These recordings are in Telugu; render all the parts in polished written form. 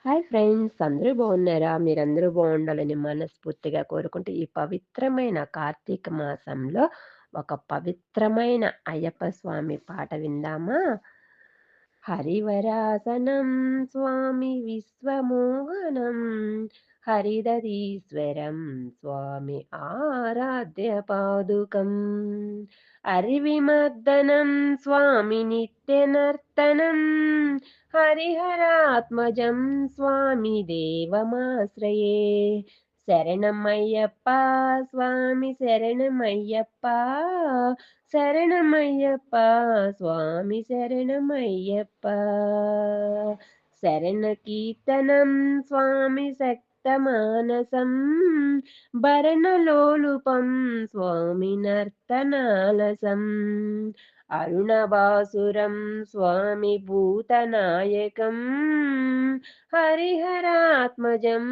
హాయ్ ఫ్రెండ్స్, అందరూ బాగున్నారా? మీరందరూ బాగుండాలని మనస్ఫూర్తిగా కోరుకుంటూ, ఈ పవిత్రమైన కార్తీక మాసంలో ఒక పవిత్రమైన అయ్యప్ప స్వామి పాట విందామా? హరివరాసనం స్వామి విశ్వమోహనం, హరిదరీశ్వరం స్వామి ఆరాధ్య పాదుకం, హరివిమర్దనం స్వామి నిత్యనర్తనం, హరిహరాత్మజం స్వామి దేవమాశ్రయే. శరణమయ్యప్ప స్వామి శరణమయ్యప్ప, శరణమయ్యప్ప స్వామి శరణమయ్యప్ప. శరణ కీర్తనం స్వామి శక్తమానసం, భరణలోలుపం స్వామి నర్తనాలసం, అరుణభాసురం స్వామి భూతనాయకం, హరిహరాత్మజం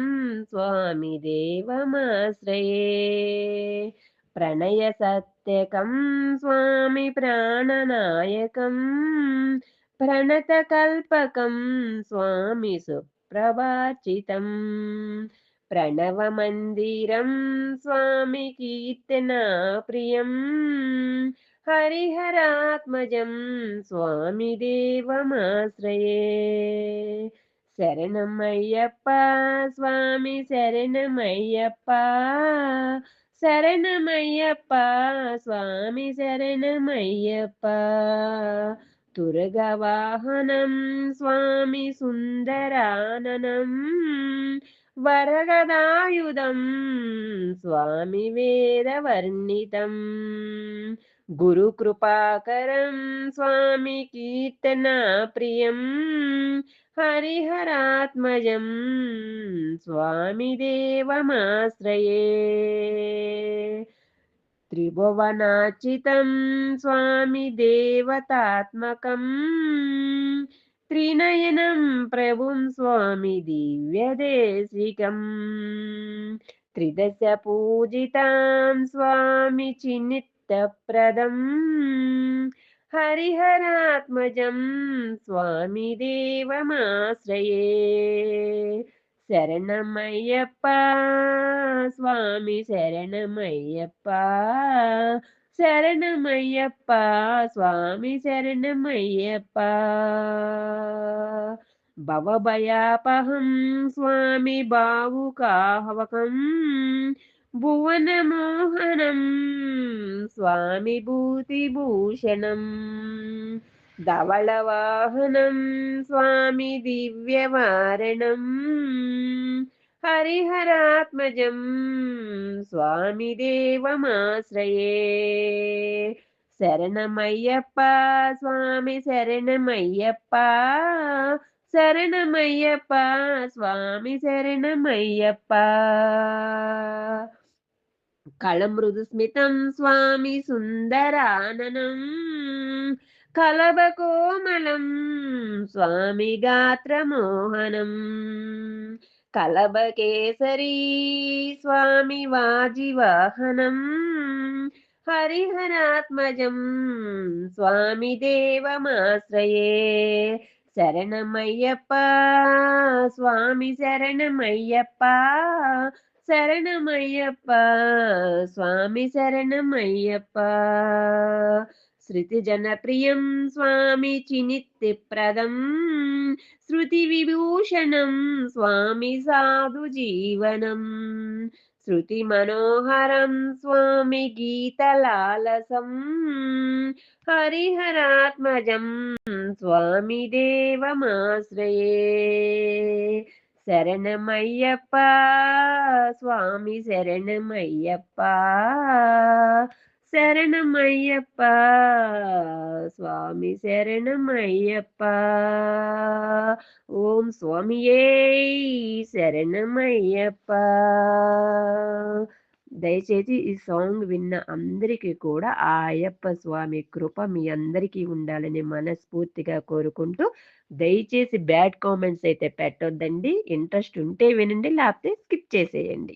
స్వామి దేవమాశ్రయే. ప్రణయ సత్యకం స్వామి ప్రాణనాయకం, ప్రణతకల్పకం స్వామి సుప్రభాచితం, ప్రణవమందిరం స్వామి కీర్తనా ప్రియం, హరిహరాత్మజం స్వామి దేవమాశ్రయే. శరణమయ్యప్ప స్వామి శరణమయ్యప్ప, శరణమయ్యప్ప స్వామి శరణమయ్యప్ప. తురగవాహనం స్వామి సుందరాననం, వరగదాయుధం స్వామి వేదవర్ణితం, గురుకృపాకరం స్వామి కీర్తనా ప్రియం, హరిహరాత్మజం స్వామి దేవమాశ్రయే. త్రిభువనాచితం స్వామి దేవతాత్మకం, త్రినయనం ప్రభుం స్వామి దివ్యదేశికం, త్రిదశ పూజితాం స్వామి చిన్నిత్తప్రదం, హరిహరాత్మజం స్వామి దేవమాశ్రయే. శరణమయ్యప్ప స్వామి శరణమయ్యప్ప, శరణమయ్యప్ప స్వామి శరణమయ్యప్ప. భవభయాపహం స్వామి భావుకాహవకం, భువనమోహనం స్వామి భూతిభూషణం, ధవళవాహనం స్వామి దివ్యవారణం, హరిహరాత్మజం స్వామి దేవమాశ్రయే. శరణమయ్యప్ప స్వామి శరణమయ్యప్ప, శరణమయ్యప్ప స్వామి శరణమయ్యప్ప. కళమృదుస్మితం స్వామి సుందరాననం, కలభకోమలం స్వామి గాత్రమోహనం, కలభకేసరీ స్వామి వాజివాహనం, హరిహరాత్మజం స్వామి దేవమాశ్రయే. శరణమయ్యప్ప స్వామి శరణమయ్యప్ప, శరణమయ్యప్ప స్వామి శరణమయ్యప్ప. శృతిజనప్రియం స్వామి చినిత్తిప్రదం, శృతి విభూషణం స్వామి సాధుజీవనం, శృతి మనోహరం స్వామి గీతలాలసం, హరిహరాత్మజం స్వామి దేవమాశ్రయే. శరణమయ్యప్ప స్వామి శరణమయ్యప్ప, శరణమయ్యప్ప స్వామి శరణమయ్యప్ప. ఓం స్వామియే శరణమయ్యప్ప. దయచేసి ఈ సాంగ్ విన్న అందరికీ కూడా ఆ అయ్యప్ప స్వామి కృప మీ అందరికీ ఉండాలని మనస్ఫూర్తిగా కోరుకుంటూ, దయచేసి బ్యాడ్ కామెంట్స్ అయితే పెట్టొద్దండి. ఇంట్రెస్ట్ ఉంటే వినండి, లేకపోతే స్కిప్ చేసేయండి.